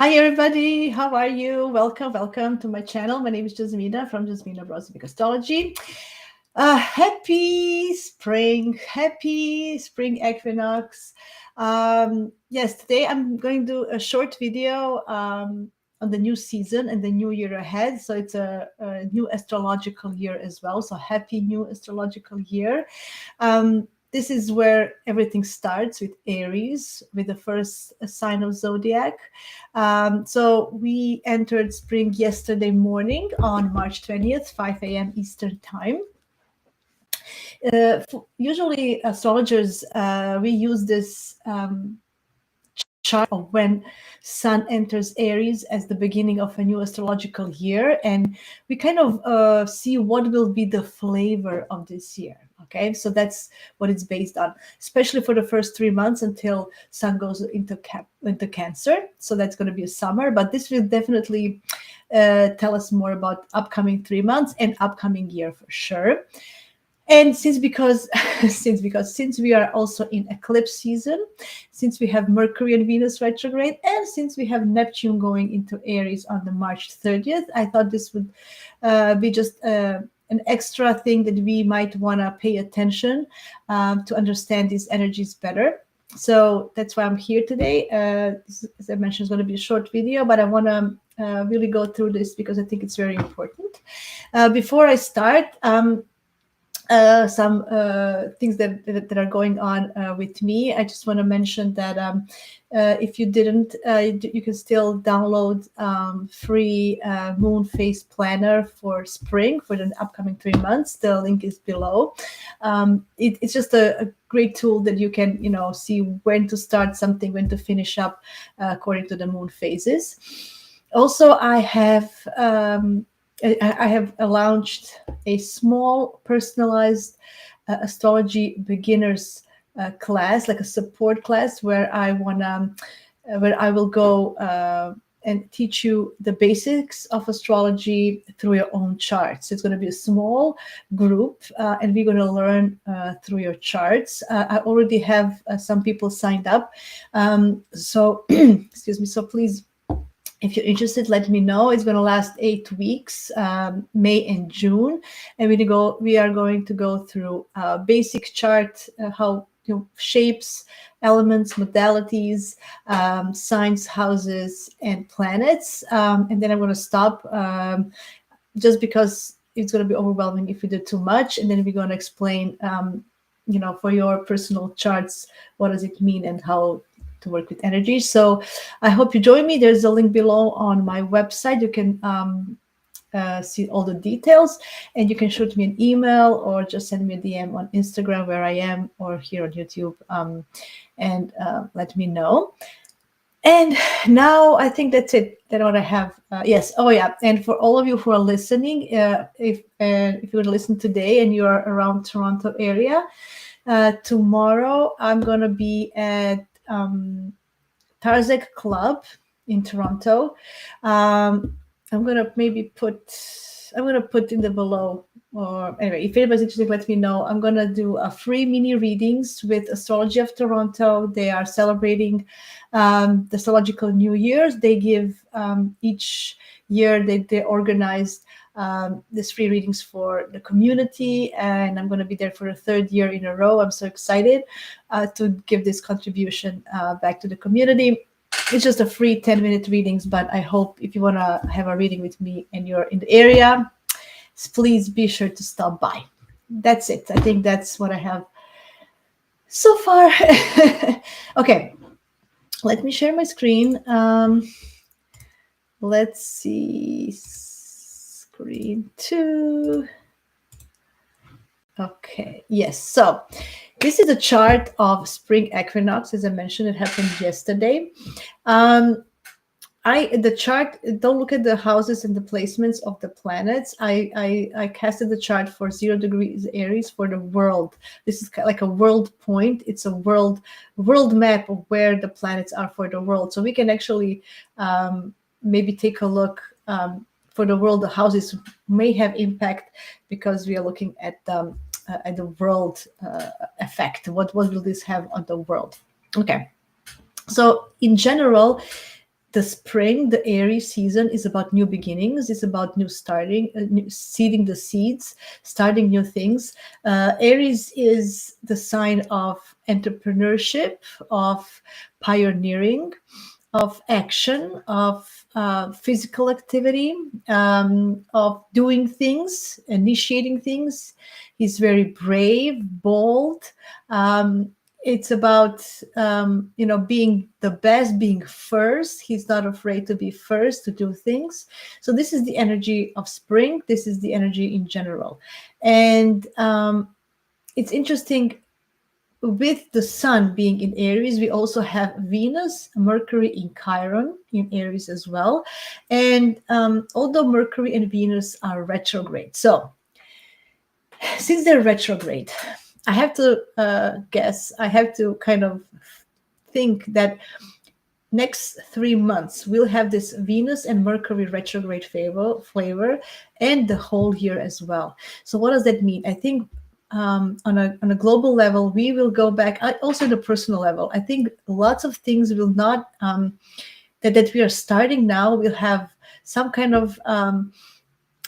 Hi everybody, how are you? Welcome to my channel. My name is Jasmina from Jasmina Astrology. Happy spring equinox. Yes, today I'm going to do a short video on the new season and the new year ahead. So it's a new astrological year as well. So happy new astrological year. This is where everything starts with Aries, with the first sign of zodiac. So we entered spring yesterday morning on March 20th, 5 a.m. Eastern time. Usually astrologers, we use this chart of when Sun enters Aries as the beginning of a new astrological year, and we kind of see what will be the flavor of this year. Okay, so that's what it's based on, especially for the first 3 months until Sun goes into Cancer. So that's going to be a summer, but this will definitely tell us more about upcoming 3 months and upcoming year for sure. And since we are also in eclipse season, since we have Mercury and Venus retrograde, and since we have Neptune going into Aries on the March 30th, I thought this would be just an extra thing that we might want to pay attention to understand these energies better. So that's why I'm here today. This, as I mentioned, is going to be a short video, but I want to really go through this because I think it's very important. Before I start, some things that are going on with me. I just want to mention that if you didn't, you can still download free moon phase planner for spring for the upcoming 3 months. The link is below. It's just a great tool that you can, see when to start something, when to finish up according to the moon phases. Also, I have launched a small personalized astrology beginners class, like a support class, where I will go and teach you the basics of astrology through your own charts. It's going to be a small group, and we're going to learn through your charts. I already have some people signed up, so excuse me. So please, if you're interested, let me know. It's going to last 8 weeks, May and June, and we are going to go through basic chart, how shapes, elements, modalities, signs, houses, and planets, and then I'm going to stop just because it's going to be overwhelming if we do too much, and then we're going to explain, for your personal charts, what does it mean and how to work with energy. So I hope you join me. There's a link below on my website. You can see all the details, and you can shoot me an email or just send me a DM on Instagram where I am, or here on YouTube, and let me know. And now I think that's it. That's what I have. Yes. Oh yeah. And for all of you who are listening, if you would listen today and you are around Toronto area, tomorrow I'm gonna be at Tarzek Club in Toronto. I'm gonna put in the below, or anyway, if anybody's interested, let me know. I'm gonna do a free mini readings with Astrology of Toronto. They are celebrating the Astrological New Year's. They give each year they organize these free readings for the community, and I'm going to be there for a 3rd year in a row. I'm so excited to give this contribution back to the community. It's just a free 10-minute readings, but I hope if you want to have a reading with me and you're in the area, please be sure to stop by. That's it. I think that's what I have so far. Okay, let me share my screen. Let's see. Screen 2. Okay, yes. So this is a chart of spring equinox. As I mentioned, it happened yesterday. The chart, don't look at the houses and the placements of the planets. I casted the chart for 0 degrees Aries for the world. This is like a world point. It's a world map of where the planets are for the world. So we can actually maybe take a look for the world. The houses may have impact because we are looking at the world effect. What will this have on the world? Okay. So in general, the spring, the Aries season, is about new beginnings. It's about new starting, seeding the seeds, starting new things. Aries is the sign of entrepreneurship, of pioneering, of action, of physical activity, of doing things, initiating things. He's very brave, bold. It's about being the best, being first. He's not afraid to be first, to do things. So this is the energy of spring. This is the energy in general. And it's interesting, with the sun being in Aries, we also have Venus, Mercury in Chiron in Aries as well. And although Mercury and Venus are retrograde, so since they're retrograde, I have to guess, I have to kind of think that next 3 months we'll have this Venus and Mercury retrograde flavor, and the whole year as well. So what does that mean? I think on a global level, we will go back, also on a personal level. I think lots of things will not, that we are starting now, will have some kind of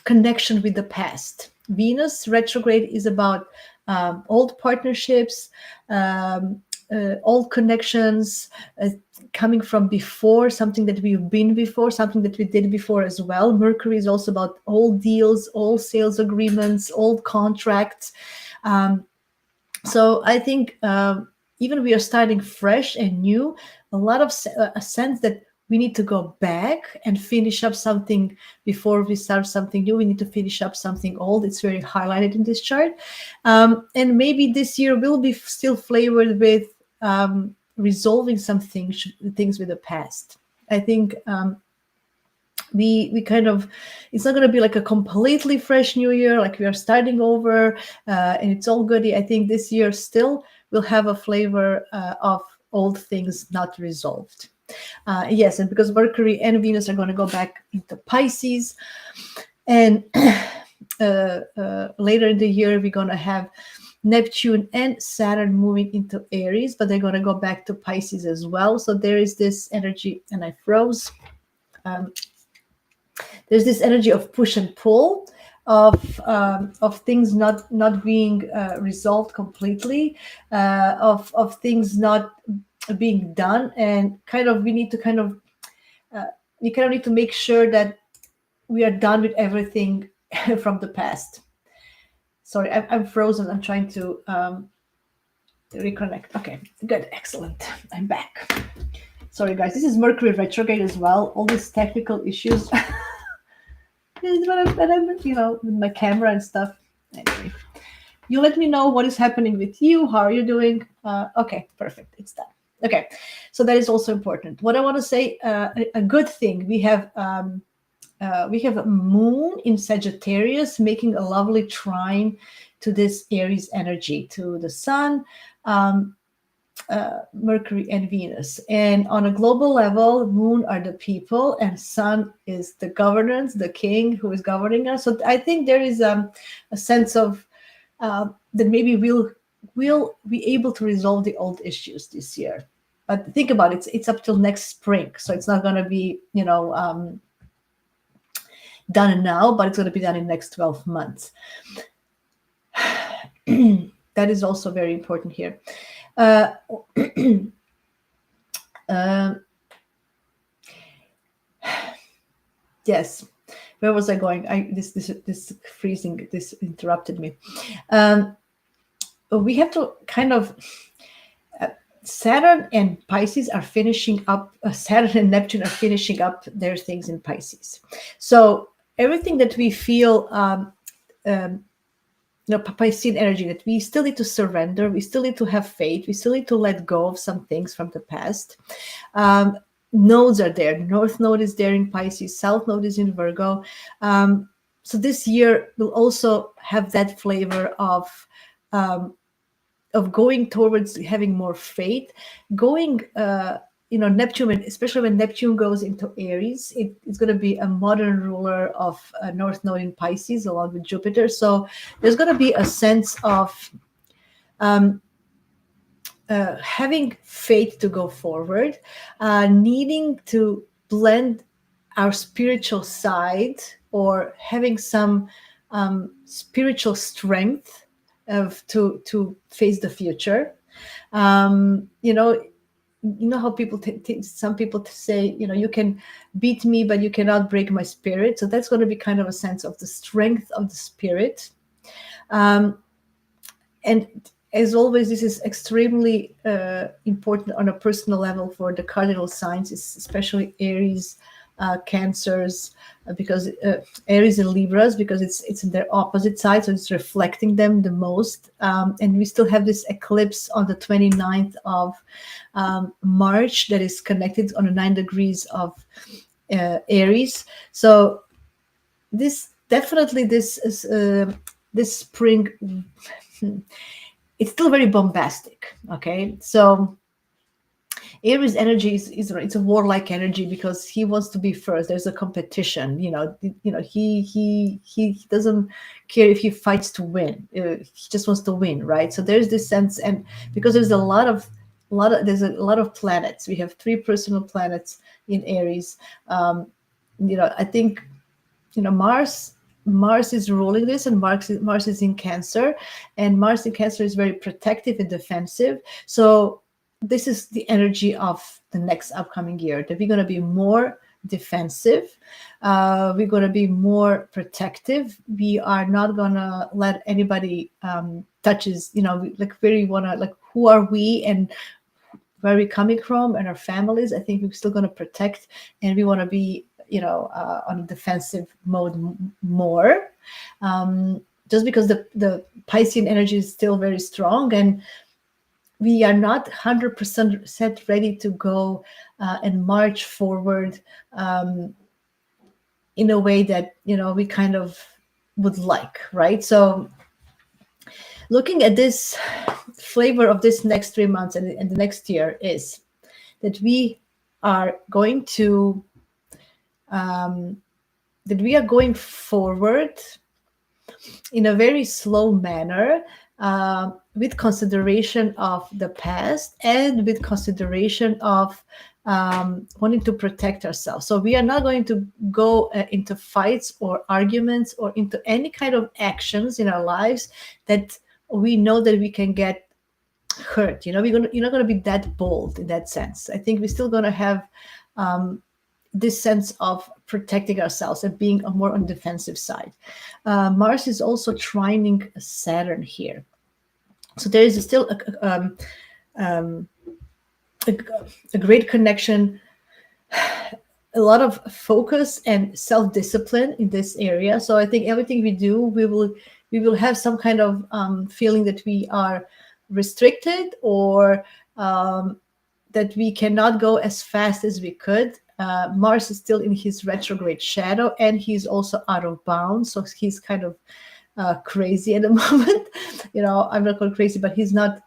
connection with the past. Venus retrograde is about old partnerships, old connections, coming from before, something that we've been before, something that we did before as well. Mercury is also about old deals, old sales agreements, old contracts. So I think even we are starting fresh and new, a lot of a sense that we need to go back and finish up something before we start something new. We need to finish up something old. It's very highlighted in this chart. And maybe this year will be still flavored with resolving some things with the past. I think we kind of, it's not going to be like a completely fresh new year, like we are starting over and it's all goody. I think this year still will have a flavor of old things not resolved. Yes, and because Mercury and Venus are going to go back into Pisces, and later in the year we're going to have Neptune and Saturn moving into Aries, but they're going to go back to Pisces as well. So there is this energy, and I froze. There's this energy of push and pull, of things not being resolved completely, of things not being done, and kind of we need to kind of we kind of need to make sure that we are done with everything from the past. Sorry, I'm frozen. I'm trying to reconnect. Okay, good, excellent. I'm back. Sorry, guys. This is Mercury retrograde as well. All these technical issues. When I'm, with my camera and stuff. Anyway, you let me know what is happening with you. How are you doing? Okay, perfect. It's done. Okay, so that is also important. What I want to say, a good thing, we have a moon in Sagittarius making a lovely trine to this Aries energy, to the sun, Mercury and Venus. And on a global level, moon are the people and sun is the governance, the king who is governing us. So I think there is a sense of that maybe we'll be able to resolve the old issues this year. But think about it, it's up till next spring. So it's not going to be, done now, but it's going to be done in the next 12 months. That is also very important here. Yes, where was I going? This freezing, this interrupted me. We have to kind of, Saturn and Pisces are finishing up, Saturn and Neptune are finishing up their things in Pisces. So everything that we feel, Piscean energy, that we still need to surrender, we still need to have faith, we still need to let go of some things from the past. Nodes are there. North node is there in Pisces, South node is in Virgo. So this year will also have that flavor of going towards having more faith, going, Neptune, especially when Neptune goes into Aries, it's going to be a modern ruler of North Node in Pisces along with Jupiter. So there's going to be a sense of having faith to go forward, needing to blend our spiritual side, or having some spiritual strength to face the future. You know how people some people say, you can beat me, but you cannot break my spirit. So that's going to be kind of a sense of the strength of the spirit. And as always, this is extremely important on a personal level for the cardinal signs, especially Aries, Cancers, because Aries and Libras, because it's in their opposite side, so it's reflecting them the most. And we still have this eclipse on the 29th of March that is connected on the 9 degrees of Aries. So this definitely this spring, it's still very bombastic. Okay, so Aries energy is it's a warlike energy, because he wants to be first. There's a competition. He doesn't care if he fights to win. He just wants to win, right? So there's this sense, and because there's a lot of planets. We have 3 personal planets in Aries. I think Mars is ruling this, and Mars is in Cancer, and Mars in Cancer is very protective and defensive. So this is the energy of the next upcoming year, that we're going to be more defensive. We're going to be more protective. We are not going to let anybody touches, where we want to, who are we and where we're coming from and our families. I think we're still going to protect, and we want to be on a defensive mode more, just because the Piscean energy is still very strong, and we are not 100% ready to go and march forward in a way that we kind of would like, right? So looking at this flavor of this next 3 months and the next year is that we are going to going forward in a very slow manner, with consideration of the past and with consideration of wanting to protect ourselves. So we are not going to go into fights or arguments or into any kind of actions in our lives that we know that we can get hurt. You're not going to be that bold in that sense. I think we're still going to have this sense of protecting ourselves and being more on the defensive side. Mars is also trining Saturn here. So there is still a great connection, a lot of focus and self-discipline in this area. So I think everything we do, we will have some kind of feeling that we are restricted, or that we cannot go as fast as we could. Mars is still in his retrograde shadow, and he's also out of bounds. So he's kind of crazy at the moment. I'm not called crazy, but he's not.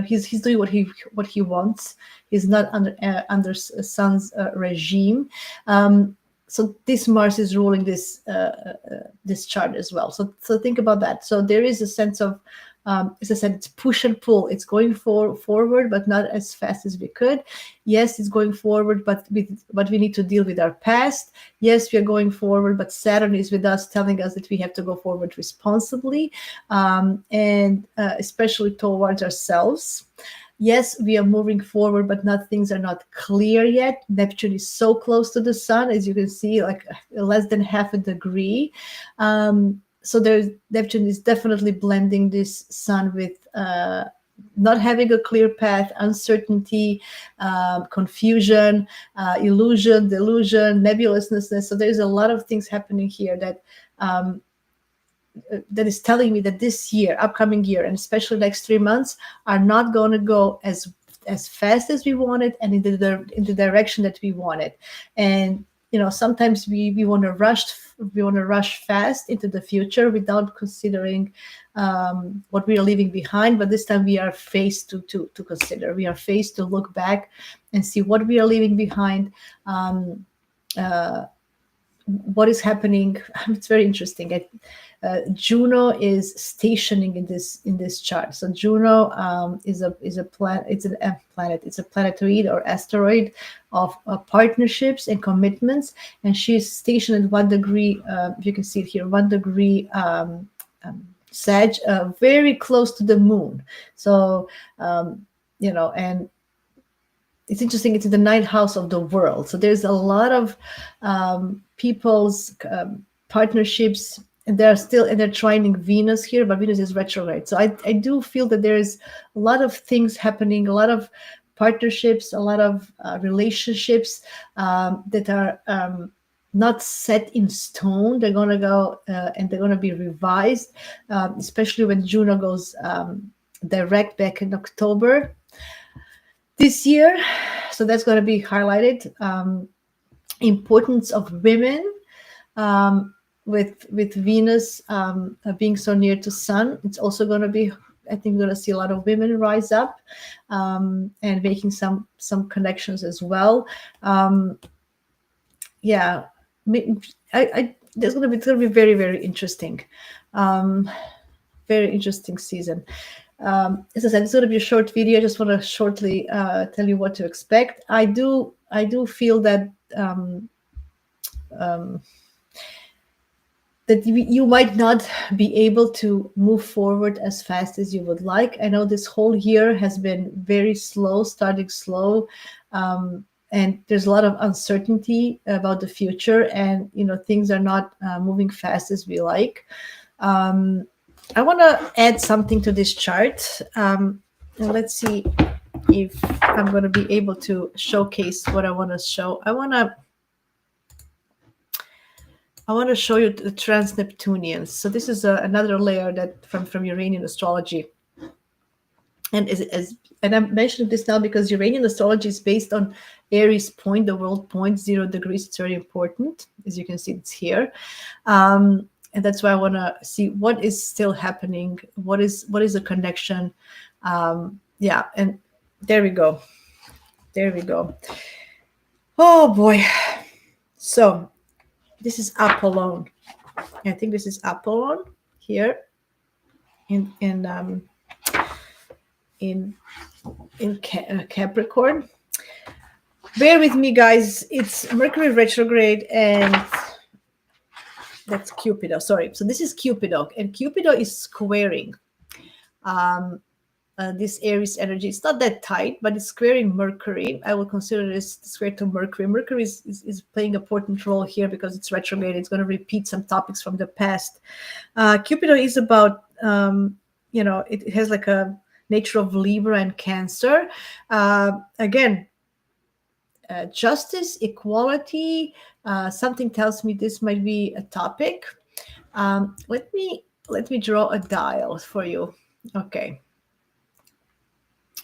He's doing what he wants. He's not under Sun's regime. So this Mars is ruling this chart as well. So think about that. So there is a sense of, as I said, it's push and pull. It's going forward, but not as fast as we could. Yes, it's going forward, but we need to deal with our past. Yes, we are going forward, but Saturn is with us, telling us that we have to go forward responsibly, and especially towards ourselves. Yes, we are moving forward, but things are not clear yet. Neptune is so close to the sun, as you can see, like less than half a degree. So Neptune is definitely blending this sun with not having a clear path, uncertainty, confusion, illusion, delusion, nebulousness. So there's a lot of things happening here that is telling me that this year, upcoming year, and especially next 3 months, are not going to go as fast as we wanted and in the direction that we wanted. And sometimes we want to rush fast into the future without considering what we are leaving behind. But this time we are faced to consider. We are faced to look back and see what we are leaving behind. what is happening. It's very interesting. Juno is stationing in this chart. So Juno is a planet. It's a planet. It's a planetoid or asteroid of partnerships and commitments, and she's stationed at 1 degree. You can see it here, 1 degree. Sag, very close to the moon. So and it's interesting. It's in the ninth house of the world. So there's a lot of people's partnerships, and they're trining Venus here, but Venus is retrograde. So I do feel that there's a lot of things happening, a lot of partnerships, a lot of relationships that are not set in stone. They're going to go and they're going to be revised, especially when Juno goes direct back in October this year. So that's going to be highlighted. Importance of women with Venus being so near to Sun. It's also going to be, I think, going to see a lot of women rise up and making some connections as well. Yeah, it's going to be very, very interesting. Very interesting season. As I said, it's going to be a short video. I just want to shortly tell you what to expect. I do feel that that you might not be able to move forward as fast as you would like. I know this whole year has been very slow, starting slow, and there's a lot of uncertainty about the future, and things are not moving fast as we like. I want to add something to this chart. And let's see if I'm going to be able to showcase what I want to show. I want to show you the trans-Neptunians. So this is another layer that from Uranian astrology. And and I'm mentioning this now because Uranian astrology is based on Aries point, the world point, 0 degrees. It's very important. As you can see, it's here. And that's why I want to see what is still happening. What is the connection? Yeah, and there we go. There we go. Oh boy. So this is Apollon. I think this is Apollon here in Capricorn. Bear with me, guys. It's Mercury retrograde, and that's Cupido. Sorry. So this is Cupido, and Cupido is squaring this Aries energy. It's not that tight, but it's squaring Mercury. I will consider this square to Mercury. Mercury is playing an important role here because it's retrograde. It's going to repeat some topics from the past. Cupido is about, it has like a nature of Libra and Cancer. Again, justice, equality. Something tells me this might be a topic. Let me draw a dial for you. Okay.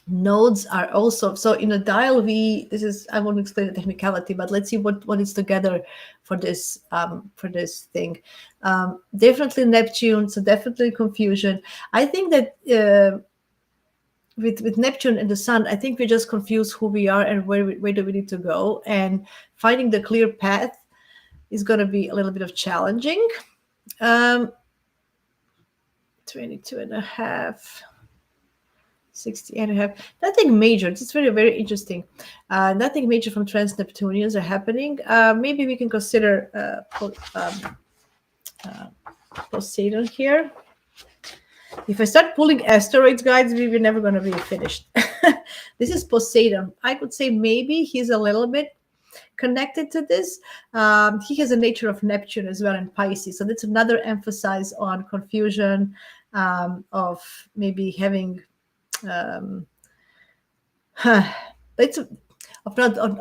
Nodes are also, so in a dial I won't explain the technicality, but let's see what is together for this thing. Definitely Neptune, so definitely confusion. I think that with Neptune and the Sun, I think we just confuse who we are and where do we need to go, and finding the clear path is going to be a little bit of challenging. 22 and a half. 60 and a half. Nothing major. It's very, very interesting. Nothing major from trans-Neptunians are happening. Maybe we can consider Poseidon here. If I start pulling asteroids, guys, we're never going to be finished. This is Poseidon. I could say maybe he's a little bit connected to this. He has a nature of Neptune as well in Pisces. So that's another emphasis on confusion, of maybe having it's of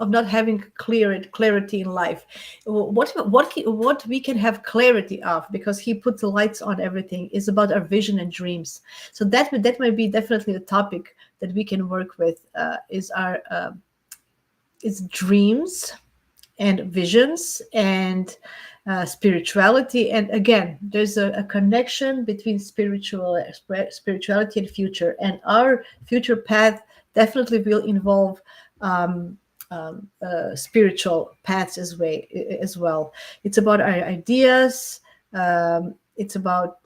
not having clarity in life. What we can have clarity of, because he puts the lights on everything, is about our vision and dreams. So that might be definitely a topic that we can work with, is dreams and visions and spirituality. And again, there's a connection between spirituality and future, and our future path definitely will involve spiritual paths as well. It's about our ideas. It's about,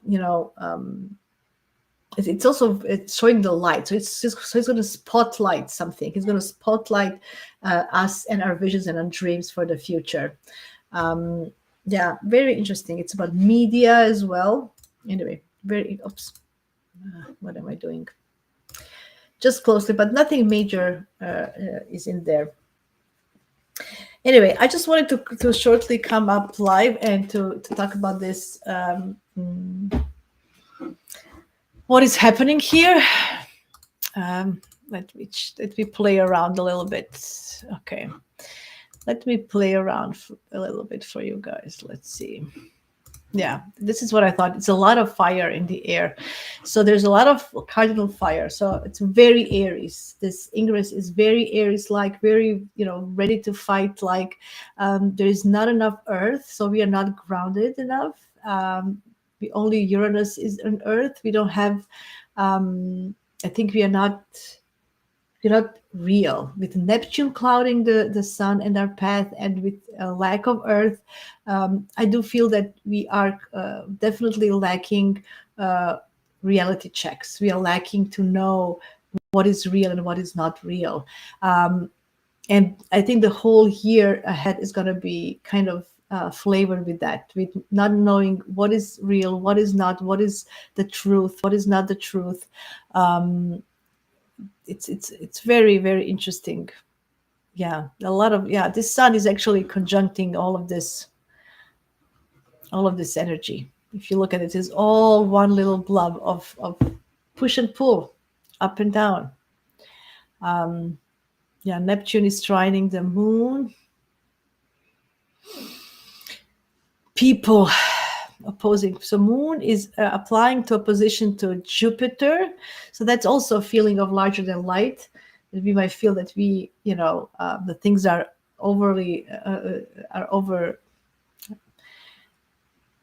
it's also it's showing the light. So it's going to spotlight something. It's going to spotlight us and our visions and our dreams for the future. Yeah, very interesting. It's about media as well. Anyway, very oops. What am I doing? Just closely, but nothing major is in there. Anyway, I just wanted to shortly come up live and to talk about this. What is happening here? Let me play around a little bit. Okay, let me play around a little bit for you guys. Let's see. Yeah, this is what I thought. It's a lot of fire in the air. So there's a lot of cardinal fire. So it's very Aries. This Ingress is very Aries-like, very, ready to fight. Like there is not enough earth. So we are not grounded enough. We only Uranus is on earth. We don't have, I think we are not real, with Neptune clouding the sun and our path, and with a lack of earth. I do feel that we are definitely lacking reality checks. We are lacking to know what is real and what is not real. And I think the whole year ahead is going to be kind of flavored with that, with not knowing what is real, what is not, what is the truth, what is not the truth. It's very, very interesting. Yeah, a lot of, this sun is actually conjuncting all of this energy. If you look at it, it's all one little blob of push and pull, up and down. Neptune is trining the moon. People opposing. So moon is applying to opposition to Jupiter. So that's also a feeling of larger than light. We might feel that we, the things are overly are over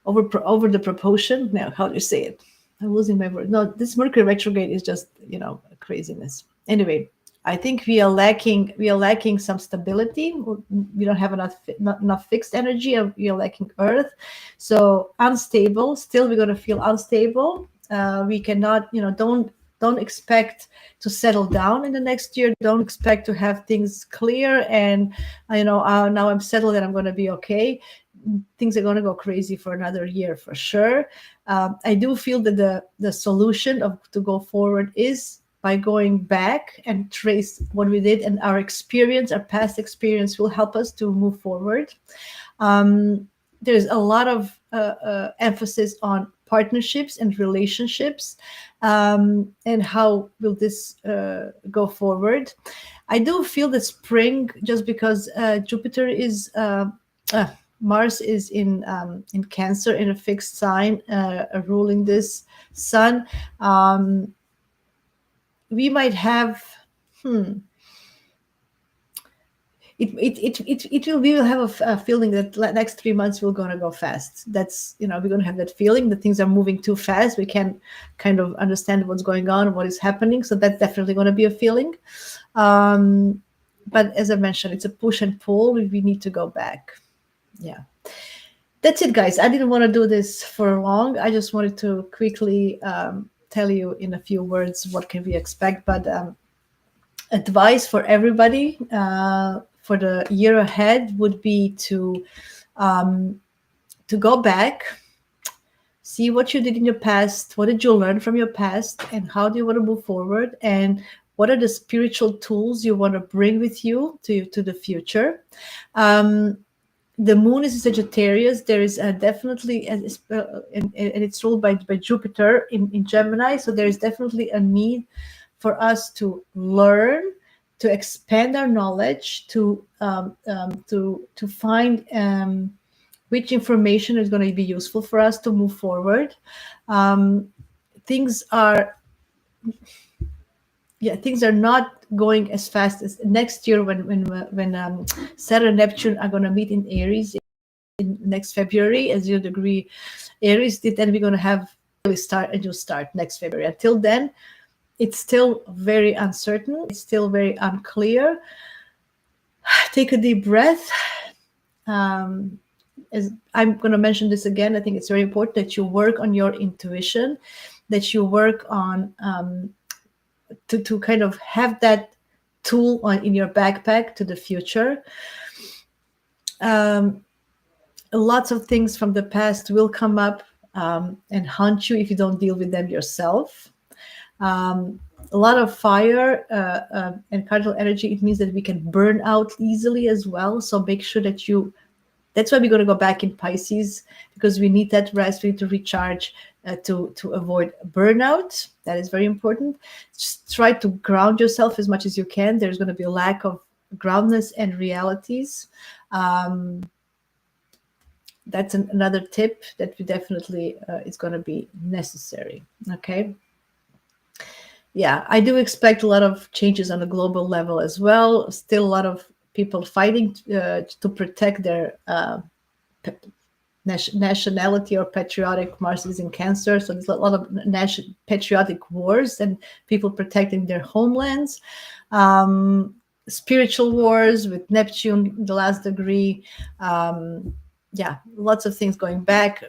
the proportion. Now, how do you say it? I'm losing my word. No, this Mercury retrograde is just, craziness. Anyway, I think we are lacking some stability. We don't have not enough fixed energy. We are lacking earth. So unstable. Still, we're going to feel unstable. We cannot, don't expect to settle down in the next year. Don't expect to have things clear and, now I'm settled and I'm going to be okay. Things are going to go crazy for another year for sure. I do feel that the solution to go forward is by going back and trace what we did, and our past experience will help us to move forward. There's a lot of emphasis on partnerships and relationships, and how will this go forward. I do feel that spring, just because Jupiter is Mars is in Cancer, in a fixed sign, ruling this sun. We might have we will have a feeling that next 3 months we're going to go fast. That's, we're going to have that feeling that things are moving too fast. We can't kind of understand what's going on, what is happening. So that's definitely going to be a feeling. But as I mentioned, it's a push and pull. We need to go back. Yeah. That's it, guys. I didn't want to do this for long. I just wanted to quickly tell you in a few words what can we expect. But advice for everybody for the year ahead would be to go back, see what you did in your past, what did you learn from your past, and how do you want to move forward, and what are the spiritual tools you want to bring with you to the future. The moon is in Sagittarius. There is definitely, and it's ruled by Jupiter in Gemini. So there is definitely a need for us to learn, to expand our knowledge, to find which information is going to be useful for us to move forward. Things are not going as fast as next year when Saturn and Neptune are going to meet in Aries in next February, as 0 degree Aries did. Then we're going to have a new start next February. Until then, it's still very uncertain. It's still very unclear. Take a deep breath. As I'm going to mention this again, I think it's very important that you work on your intuition, that you work on to kind of have that tool in your backpack to the future. Lots of things from the past will come up and haunt you if you don't deal with them yourself. A lot of fire and cardinal energy, it means that we can burn out easily as well. So make sure that that's why we're going to go back in Pisces, because we need that rest, we need to recharge to avoid burnout. That is very important. Just try to ground yourself as much as you can. There's going to be a lack of groundness and realities. That's another tip that we definitely is going to be necessary. Okay. Yeah, I do expect a lot of changes on a global level as well. Still a lot of people fighting to protect their nationality or patriotic. Mars is in Cancer, so there's a lot of patriotic wars and people protecting their homelands. Spiritual wars with Neptune, the last degree. Yeah, lots of things going back.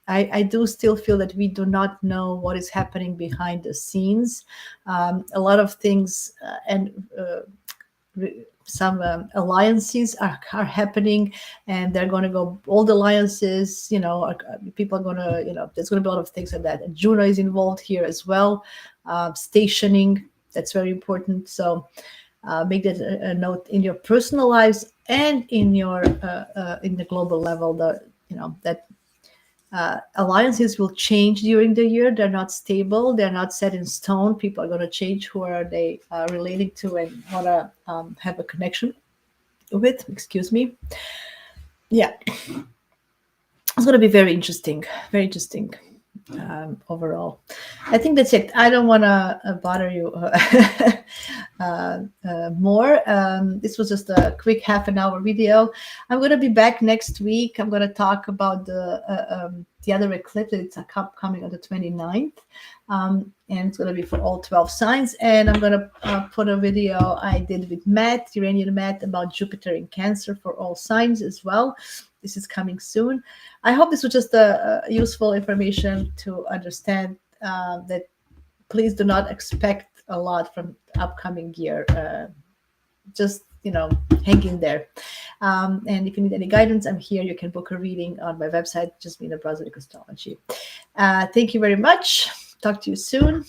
I do still feel that we do not know what is happening behind the scenes. A lot of things and some alliances are happening, and they're going to go, all the alliances, people are going to, there's going to be a lot of things like that. And Juno is involved here as well. Stationing, that's very important. So make that a note in your personal lives and in your in the global level. That alliances will change during the year. They're not stable. They're not set in stone. People are going to change who are they relating to and want to have a connection with. Excuse me. Yeah, it's going to be very interesting. Very interesting. Overall, I think that's it. I don't want to bother you more. This was just a quick half an hour video. I'm going to be back next week. I'm going to talk about the other eclipse. It's coming on the 29th. And it's going to be for all 12 signs. And I'm going to put a video I did with Matt, Uranian Matt, about Jupiter in Cancer for all signs as well. This is coming soon. I hope this was just a useful information to understand that please do not expect a lot from the upcoming year. Just, hang in there. And if you need any guidance, I'm here. You can book a reading on my website, just Astrological Astrology. Thank you very much. Talk to you soon.